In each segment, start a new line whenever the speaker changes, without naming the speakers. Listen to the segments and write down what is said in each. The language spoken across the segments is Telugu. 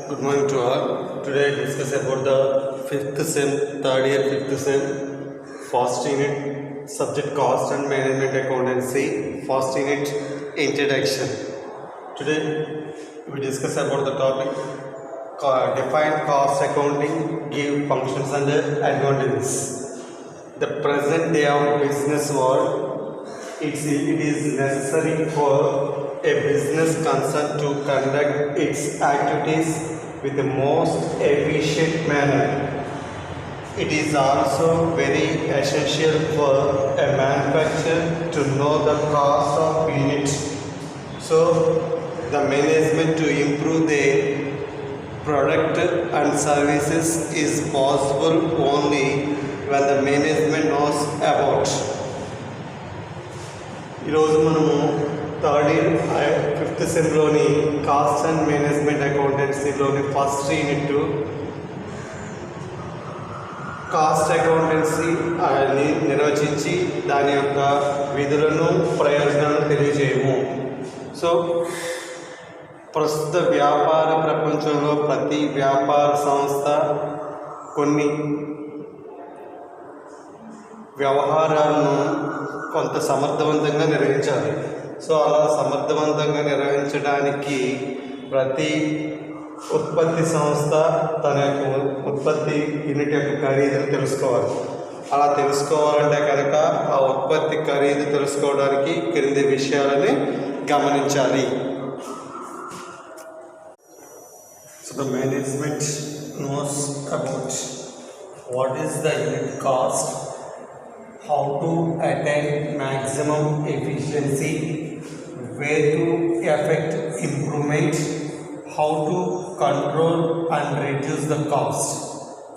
Good morning to all. Today I discuss about the 5th sem, 3rd year 5th sem, first unit, subject cost and management accountancy, first unit introduction. Today we discuss about the topic define cost accounting, give functions and advantages. The present day of business world, it is necessary for a business concern to conduct its activities with the most efficient manner. It is also very essential for a manufacturer to know the cost of units, so the management to improve their product and services is possible only when the management knows about. ఈరోజు మనము థర్డ్ ఇయర్ 5th సెమ్లోని కాస్ట్ అండ్ మేనేజ్మెంట్ అకౌంటెన్సీలోని ఫస్ట్ యూనిట్ కాస్ట్ అకౌంటెన్సీ అని నిర్వచించి దాని యొక్క విధులను ప్రయోజనాలను తెలియజేయము. సో ప్రస్తుత వ్యాపార ప్రపంచంలో ప్రతి వ్యాపార సంస్థ కొన్ని వ్యవహారాలను కొంత సమర్థవంతంగా నిర్వహించాలి. సో అలా సమర్థవంతంగా నిర్వహించడానికి ప్రతి ఉత్పత్తి సంస్థ తన యొక్క ఉత్పత్తి యూనిట్ యొక్క ఖరీదును తెలుసుకోవాలి. అలా తెలుసుకోవాలంటే కనుక ఆ ఉత్పత్తి ఖరీదు తెలుసుకోవడానికి క్రింది విషయాలని గమనించాలి. So the management knows about what is the unit cost, how to attain maximum efficiency, where to effect improvement, how to control and reduce the cost.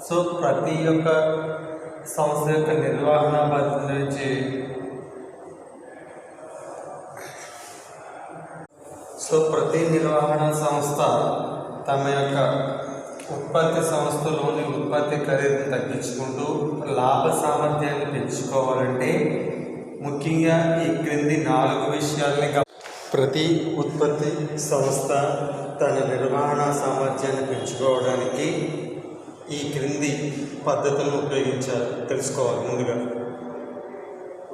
So ప్రతి ఒక్క సంస్థ యొక్క నిర్వహణ బాధ్యత నుంచి ప్రతి నిర్వహణ సంస్థ తమ యొక్క ఉత్పత్తి సంస్థలోని ఉత్పత్తి ఖరీదును తగ్గించుకుంటూ లాభ సామర్థ్యాన్ని పెంచుకోవాలంటే ముఖ్యంగా ఈ క్రింది 4 విషయాల్ని ప్రతి ఉత్పత్తి సంస్థ తన నిర్వహణ సామర్థ్యాన్ని పెంచుకోవడానికి ఈ క్రింది పద్ధతులను తెలుసుకోవాలి. ముందుగా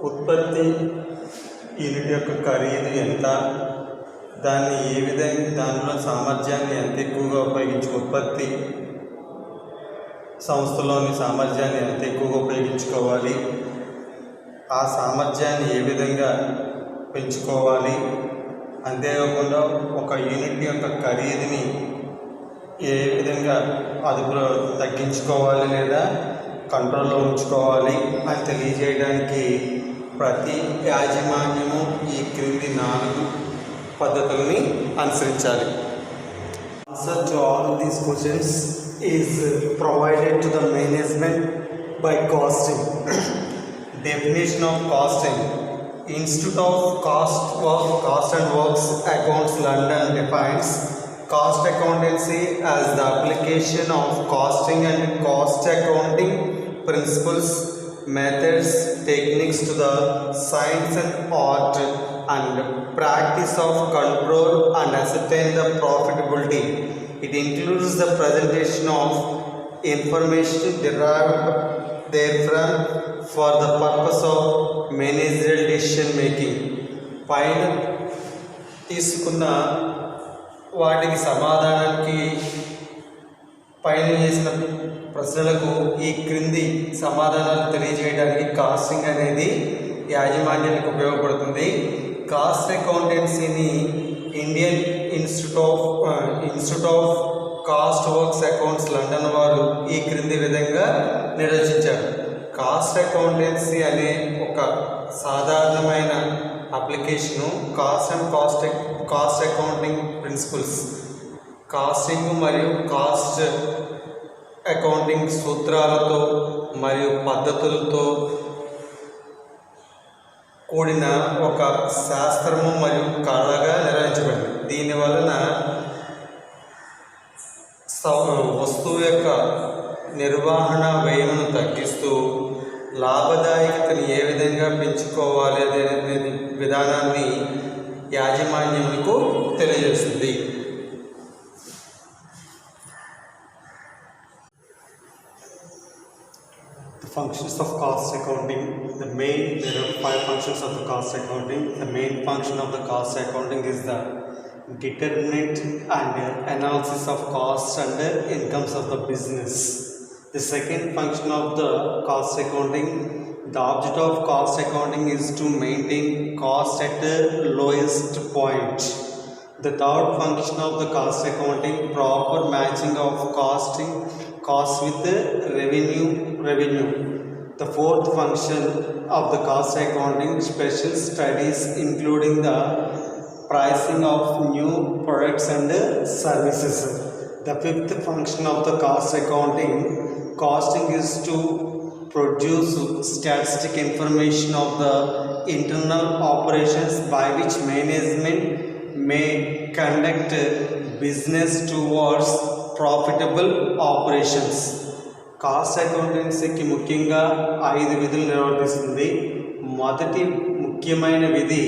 ఉత్పత్తి యూనిట్ యొక్క ఖరీదు ఎంత, దాన్ని ఏ విధంగా దానిలో సామర్థ్యాన్ని ఎంత ఎక్కువగా ఉత్పత్తి సంస్థలోని సామర్థ్యాన్ని ఎంత ఎక్కువగా ఉపయోగించుకోవాలి, ఆ సామర్థ్యాన్ని ఏ విధంగా పెంచుకోవాలి, అంతేకాకుండా ఒక యూనిట్ యొక్క ఖరీదుని ఏ విధంగా అదుపులో తగ్గించుకోవాలి లేదా కంట్రోల్లో ఉంచుకోవాలి అని తెలియజేయడానికి ప్రతి యాజమాన్యము ఈ క్రింది 4 పద్ధతుల్ని అనుసరించాలి. Answer to all these questions is provided to the management by costing. Definition of costing. Institute of Cost and Works Accounts London defines cost accountancy as the application of costing and cost accounting principles, methods, techniques to the science and art and practice of control and ascertain the profitability. It includes the presentation of information derived therefrom for the purpose of managerial decision making. పైన తీసుకున్న వాటికి సమాధానానికి పైన చేసిన ప్రశ్నలకు ఈ క్రింది సమాధానాలు తెలియజేయడానికి కాస్టింగ్ అనేది యాజమాన్యానికి ఉపయోగపడుతుంది. కాస్ట్ అకౌంటెన్సీని Indian institute of cost works accounts London వారు ఈ క్రింది విధంగా నిర్వచించారు. కాస్ట్ అకౌంటెన్సీ అనే ఒక సాధారణమైన application cost accounting principles, costing మరియు కాస్ట్ అకౌంటింగ్ సూత్రాలతో మరియు పద్ధతులతో కూడిన ఒక శాస్త్రము మరియు కళగా నిర్వహించబడింది. దీనివలన వస్తువు యొక్క నిర్వహణ వ్యయమును తగ్గిస్తూ లాభదాయకతను ఏ విధంగా పెంచుకోవాలి అనే విధానాన్ని యాజమాన్యములకు తెలియజేస్తుంది. Functions of cost accounting. There are 5 functions of the cost accounting. The main function of the cost accounting is the determinant and analysis of costs and incomes of the business. The second function of the cost accounting, the object of cost accounting is to maintain cost at the lowest point. The third function of the cost accounting, proper matching of costs with the revenue. The fourth function of the cost accounting, special studies including the pricing of new products and services. The fifth function of the cost accounting, costing is to produce statistic information of the internal operations by which management may conduct business towards profitable operations. Cost అకౌంటెన్సీకి ముఖ్యంగా 5 విధులు నిర్వర్తిస్తుంది. మొదటి ముఖ్యమైన విధి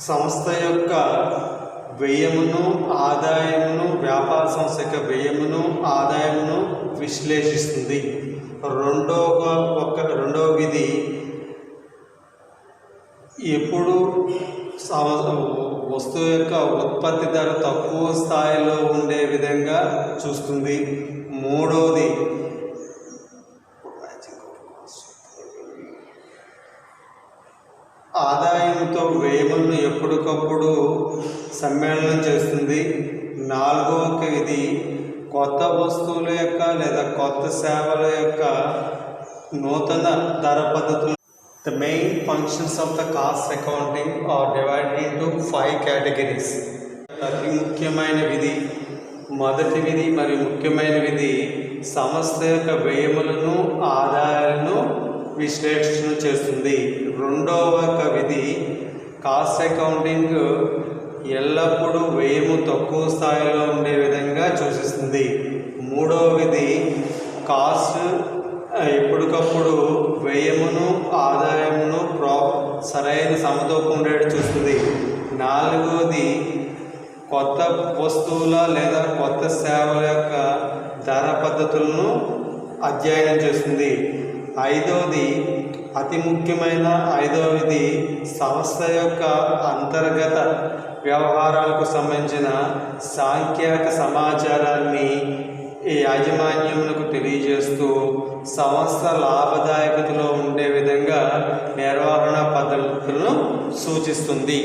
సంస్థ యొక్క వ్యయమును ఆదాయమును, వ్యాపార సంస్థ యొక్క వ్యయమును ఆదాయమును విశ్లేషిస్తుంది. రెండవ విధి ఎప్పుడు వస్తువు యొక్క ఉత్పత్తి ధర తక్కువ స్థాయిలో ఉండే విధంగా చూస్తుంది. మూడవది ఆదాయంతో వ్యయములను ఎప్పటికప్పుడు సమ్మేళనం చేస్తుంది. నాలుగవ విధి కొత్త వస్తువుల యొక్క లేదా కొత్త సేవల యొక్క నూతన ధర పద్ధతులు. The main functions of the cost accounting are divided into 5 categories. అతి ముఖ్యమైన విధి, మొదటి విధి మరియు ముఖ్యమైన విధి సంస్థ యొక్క వ్యయములను ఆదాయాలను విశ్లేషణ చేస్తుంది. రెండవ విధి కాస్ట్ అకౌంటింగ్ ఎల్లప్పుడూ వ్యయము తక్కువ స్థాయిలో ఉండే విధంగా సూచిస్తుంది. మూడవ విధి కాస్ట్ ఎప్పటికప్పుడు వ్యయమును ఆదాయమును సరైన సమతూకం ఉండేట్టు చూస్తుంది. నాలుగవది కొత్త వస్తువుల లేదా కొత్త సేవల యొక్క ధర పద్ధతులను అధ్యయనం చేస్తుంది. ఐదవది అతి ముఖ్యమైన ఐదవది సంస్థ యొక్క అంతర్గత వ్యవహారాలకు సంబంధించిన సాంఖ్యక సమాచారాన్ని ఈ యాజమాన్యములకు తెలియజేస్తూ సంస్థ లాభదాయకతలో ఉండే విధంగా నిర్వహణ పద్ధతులను సూచిస్తుంది.